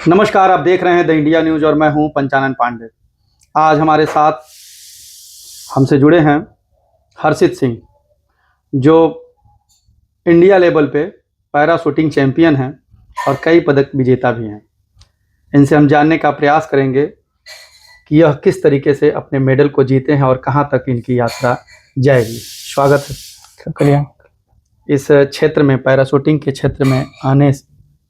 नमस्कार, आप देख रहे हैं द इंडिया न्यूज और मैं हूं पंचानन पांडे। आज हमारे साथ हमसे जुड़े हैं हर्षित सिंह, जो इंडिया लेवल पे पैरा शूटिंग चैंपियन हैं और कई पदक विजेता भी हैं। इनसे हम जानने का प्रयास करेंगे कि यह किस तरीके से अपने मेडल को जीते हैं और कहां तक इनकी यात्रा जाएगी। स्वागत है। शुक्रिया। इस क्षेत्र में, पैरा शूटिंग के क्षेत्र में आने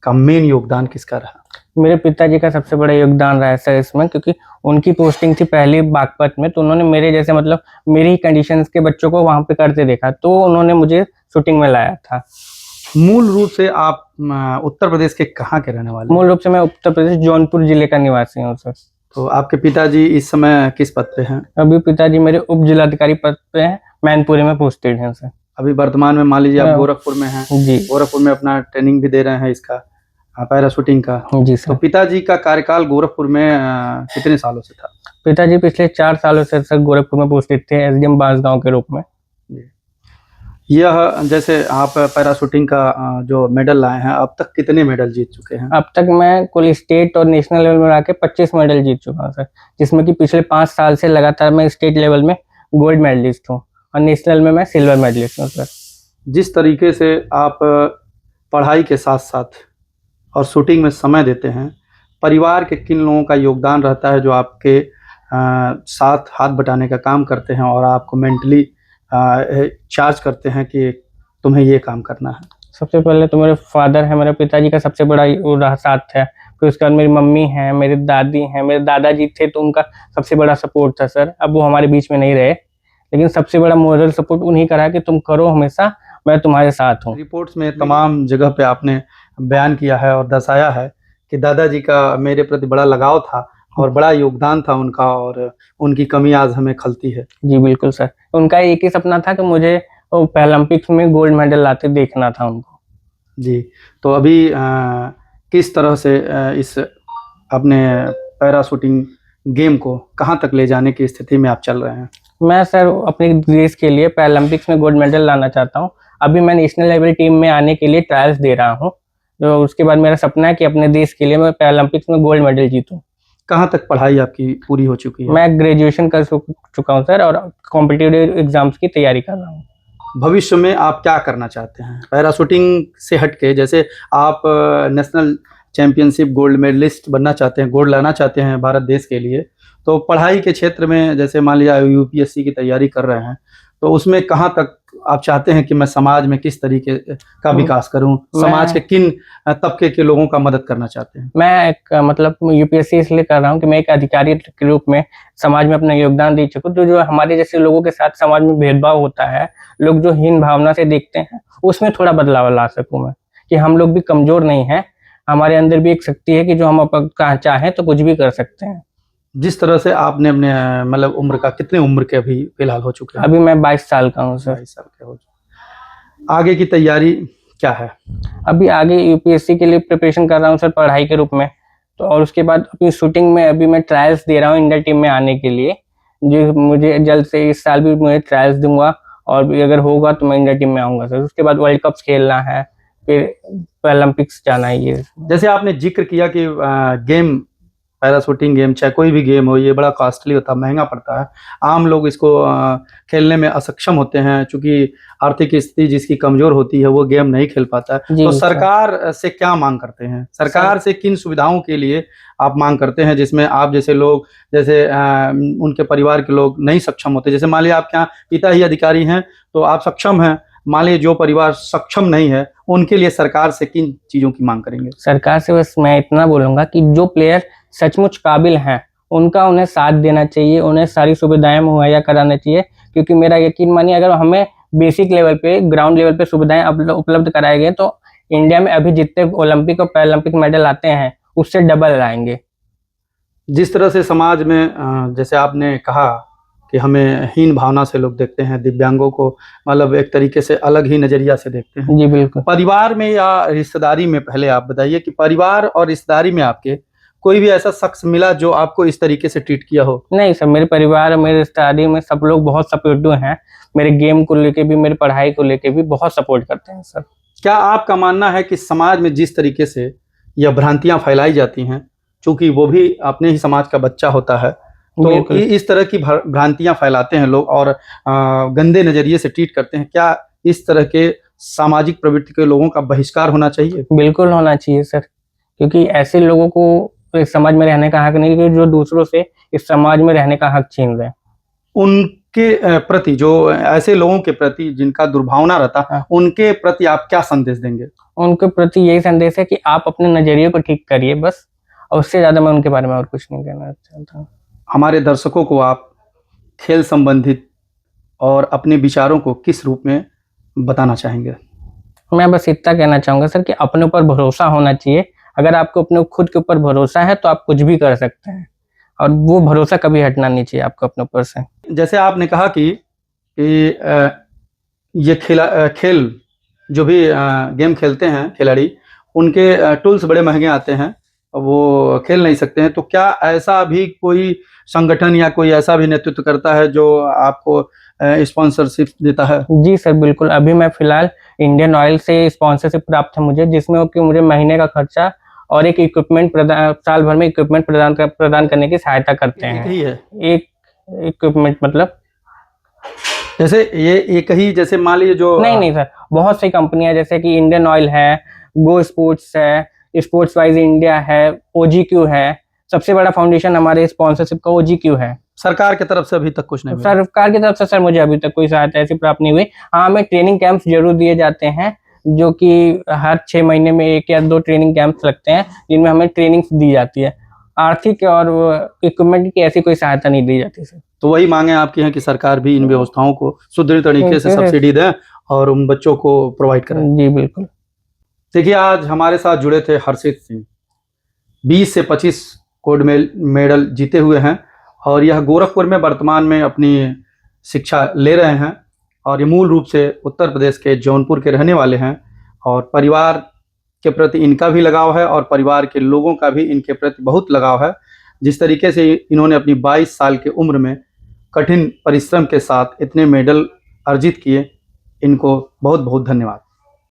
का मेन योगदान किसका रहा? मेरे पिताजी का सबसे बड़ा योगदान रहा है सर इसमें, क्योंकि उनकी पोस्टिंग थी पहले बागपत में, तो उन्होंने मेरे जैसे मतलब मेरी कंडीशंस के बच्चों को वहां पे करते देखा, तो उन्होंने मुझे शूटिंग में लाया था। मूल रूप से आप उत्तर प्रदेश के कहाँ के रहने वाले हैं? मूल रूप से मैं उत्तर प्रदेश जौनपुर जिले का निवासी हूँ सर। तो आपके पिताजी इस समय किस पद पे हैं? अभी पिताजी मेरे उप जिलाधिकारी पद पे हैं, मैनपुरी में पोस्टेड हैं सर। अभी वर्तमान में मान लीजिए आप गोरखपुर में हैं। जी गोरखपुर में अपना ट्रेनिंग भी दे रहे हैं इसका, पैरा शूटिंग का। जी तो सर। पिताजी का कार्यकाल गोरखपुर में कितने सालों से था? पिताजी पिछले 4 सालों से सर गोरखपुर में पोस्टेड थे एसडीएम बांसगांव के रूप में। यह जैसे आप पैरा शूटिंग का जो मेडल लाए हैं, अब तक कितने मेडल जीत चुके हैं? अब तक मैं कुल स्टेट और नेशनल लेवल में आके 25 मेडल जीत चुका हूँ सर, जिसमें कि पिछले 5 साल से लगातार मैं स्टेट लेवल में गोल्ड मेडलिस्ट हूँ और नेशनल में मैं सिल्वर मेडलिस्ट हूँ सर। जिस तरीके से आप पढ़ाई के साथ साथ और शूटिंग में समय देते हैं, परिवार के किन लोगों का योगदान रहता है जो आपके साथ हाथ बटाने का काम करते हैं और आपको मेंटली चार्ज करते हैं कि तुम्हें ये काम करना है? सबसे पहले तो मेरे फादर है, मेरे पिताजी का सबसे बड़ा वो रहा साथ है। फिर उसके बाद मेरी मम्मी है, मेरी दादी हैं, मेरे दादाजी थे तो उनका सबसे बड़ा सपोर्ट था सर। अब वो हमारे बीच में नहीं रहे, लेकिन सबसे बड़ा मोरल सपोर्ट उन्हीं का रहा कि तुम करो, हमेशा मैं तुम्हारे साथ हूँ। रिपोर्ट्स में तमाम जगह पे आपने बयान किया है और दर्शाया है कि दादाजी का मेरे प्रति बड़ा लगाव था और बड़ा योगदान था उनका, और उनकी कमी आज हमें खलती है। जी बिल्कुल सर। उनका एक ही सपना था कि मुझे ओलंपिक्स में गोल्ड मेडल लाते देखना था उनको। जी, तो अभी किस तरह से इस अपने पैरा शूटिंग गेम को कहाँ तक ले जाने की स्थिति में आप चल रहे हैं? मैं सर अपने देश के लिए पैरालंपिक्स में गोल्ड मेडल लाना चाहता हूँ। अभी मैं नेशनल लेवल टीम में आने के लिए ट्रायल्स दे रहा हूँ, जो उसके बाद मेरा सपना है कि अपने देश के लिए मैं पैरालंपिक्स में गोल्ड मेडल जीतूँ। कहाँ तक पढ़ाई आपकी पूरी हो चुकी है? मैं ग्रेजुएशन कर चुका हूँ सर और कॉम्पिटिटिव एग्जाम्स की तैयारी कर रहा हूँ। भविष्य में आप क्या करना चाहते हैं पैरा शूटिंग से हटके? जैसे आप नेशनल चैंपियनशिप गोल्ड मेडलिस्ट बनना चाहते हैं, गोल्ड लाना चाहते हैं भारत देश के लिए, तो पढ़ाई के क्षेत्र में जैसे मान लिया यूपीएससी की तैयारी कर रहे हैं, तो उसमें कहाँ तक आप चाहते हैं कि मैं समाज में किस तरीके का विकास करूं? समाज के किन तबके के लोगों का मदद करना चाहते हैं? मैं एक मतलब यूपीएससी इसलिए कर रहा हूँ कि मैं एक अधिकारी के रूप में समाज में अपना योगदान दे सकूं। तो जो हमारे जैसे लोगों के साथ समाज में भेदभाव होता है, लोग जो हीन भावना से देखते हैं, उसमें थोड़ा बदलाव ला सकूं मैं, कि हम लोग भी कमजोर नहीं हैं, हमारे अंदर भी एक शक्ति है कि जो हम चाहें तो कुछ भी कर सकते हैं। जिस तरह से आपने अपने मतलब उम्र का, कितने उम्र के अभी फिलहाल हो चुके हैं? अभी मैं 22 साल का हूँ सर। 22 साल के हो चुके। आगे की तैयारी क्या है? अभी आगे यूपीएससी के लिए प्रिपरेशन कर रहा हूँ सर, पढ़ाई के रूप में। तो और उसके बाद अपनी शूटिंग में अभी मैं ट्रायल्स दे रहा हूँ इंडिया टीम में आने के लिए, जो मुझे जल्द से इस साल भी मुझे ट्रायल्स दूंगा और भी अगर होगा तो मैं इंडिया टीम में आऊंगा सर। उसके बाद वर्ल्ड कप खेलना है, फिर ओलंपिक्स जाना है। ये जैसे आपने जिक्र किया कि गेम, पैरा शूटिंग गेम चाहे कोई भी गेम हो, ये बड़ा कॉस्टली होता है, महंगा पड़ता है। आम लोग इसको खेलने में असक्षम होते हैं, क्योंकि आर्थिक स्थिति जिसकी कमजोर होती है वो गेम नहीं खेल पाता है। तो सरकार से क्या मांग करते हैं? सरकार से किन सुविधाओं के लिए आप मांग करते हैं, जिसमें आप जैसे लोग, जैसे उनके परिवार के लोग नहीं सक्षम होते? जैसे मान लिया आपके यहाँ पिता ही अधिकारी हैं तो आप सक्षम हैं, मान लीजिए जो परिवार सक्षम नहीं है, उनके लिए सरकार से किन चीजों की मांग करेंगे? सरकार से बस मैं इतना बोलूंगा कि जो प्लेयर सचमुच काबिल हैं उनका उन्हें साथ देना चाहिए, उन्हें सारी सुविधाएं मुहैया कराना चाहिए। क्योंकि मेरा यकीन मानिए, अगर हमें बेसिक लेवल पे, ग्राउंड लेवल पे सुविधाएं उपलब्ध कराए गए तो इंडिया में अभी जितने ओलंपिक और पैरालंपिक मेडल आते हैं उससे डबल आएंगे। जिस तरह से समाज में जैसे आपने कहा कि हमें हीन भावना से लोग देखते हैं, दिव्यांगों को मतलब एक तरीके से अलग ही नजरिया से देखते हैं। जी बिल्कुल। परिवार में या रिश्तेदारी में, पहले आप बताइए कि परिवार और रिश्तेदारी में आपके कोई भी ऐसा शख्स मिला जो आपको इस तरीके से ट्रीट किया हो? नहीं सर, मेरे परिवार और मेरे रिश्तेदारी में सब लोग बहुत सपोर्टिव हैं। मेरे गेम को लेके भी, मेरी पढ़ाई को लेके भी बहुत सपोर्ट करते हैं सर। क्या आपका मानना है कि समाज में जिस तरीके से या भ्रांतियां फैलाई जाती हैं, चूंकि वो भी अपने ही समाज का बच्चा होता है, तो बिल्कुल। इस तरह की भ्रांतियां फैलाते हैं लोग और गंदे नजरिए से ट्रीट करते हैं। क्या इस तरह के सामाजिक प्रवृत्ति के लोगों का बहिष्कार होना चाहिए? बिल्कुल होना चाहिए सर, क्योंकि ऐसे लोगों को इस समाज में रहने का हक नहीं, कि जो दूसरों से इस समाज में रहने का हक छीन रहे हैं। उनके प्रति, जो ऐसे लोगों के प्रति जिनका दुर्भावना रहता, हाँ। उनके प्रति आप क्या संदेश देंगे? उनके प्रति यही संदेश है कि आप अपने नजरिए को ठीक करिए बस, और उससे ज्यादा मैं उनके बारे में और कुछ नहीं कहना चाहता हूँ। हमारे दर्शकों को आप खेल संबंधित और अपने विचारों को किस रूप में बताना चाहेंगे? मैं बस इतना कहना चाहूंगा सर कि अपने ऊपर भरोसा होना चाहिए। अगर आपको अपने खुद के ऊपर भरोसा है तो आप कुछ भी कर सकते हैं, और वो भरोसा कभी हटना नहीं चाहिए आपको अपने ऊपर से। जैसे आपने कहा कि ये खेल जो भी गेम खेलते हैं खिलाड़ी, उनके टूल्स बड़े महंगे आते हैं, वो खेल नहीं सकते हैं, तो क्या ऐसा भी कोई संगठन या कोई ऐसा भी नेतृत्व करता है जो आपको स्पॉन्सरशिप देता है? जी सर, बिल्कुल। अभी मैं फिलहाल इंडियन ऑयल से स्पॉन्सरशिप प्राप्त है मुझे, जिसमें कि मुझे महीने का खर्चा और एक इक्विपमेंट साल भर में इक्विपमेंट प्रदान करने की सहायता करते हैं। यही है एक इक्विपमेंट मतलब? जैसे ये एक ही, जैसे मान लीजिए जो नहीं सर, बहुत सी कंपनियां जैसे कि इंडियन ऑयल है, गो स्पोर्ट्स है, स्पोर्ट्स वाइज इंडिया है, OGQ है। सबसे बड़ा फाउंडेशन हमारे स्पॉन्सरशिप का OGQ है। सरकार की तरफ से अभी तक कुछ नहीं मिला? सरकार की तरफ से सर मुझे अभी तक कोई सहायता ऐसी प्राप्त नहीं हुई। हाँ, हमें ट्रेनिंग कैंप्स जरूर दिए जाते हैं, जो कि हर 6 महीने में 1 या 2 ट्रेनिंग कैंप्स लगते हैं, जिनमें हमें ट्रेनिंग्स दी जाती है। आर्थिक और इक्विपमेंट की ऐसी कोई सहायता नहीं दी जाती सर। तो वही मांगे आपकी हैं कि सरकार भी इन व्यवस्थाओं को सुदृढ़ तरीके से सब्सिडी दें और उन बच्चों को प्रोवाइड करें। जी बिल्कुल। देखिए, आज हमारे साथ जुड़े थे हर्षित सिंह, 20 से 25 गोल्ड मेडल जीते हुए हैं, और यह गोरखपुर में वर्तमान में अपनी शिक्षा ले रहे हैं, और ये मूल रूप से उत्तर प्रदेश के जौनपुर के रहने वाले हैं, और परिवार के प्रति इनका भी लगाव है और परिवार के लोगों का भी इनके प्रति बहुत लगाव है। जिस तरीके से इन्होंने अपनी 22 साल की उम्र में कठिन परिश्रम के साथ इतने मेडल अर्जित किए, इनको बहुत बहुत धन्यवाद।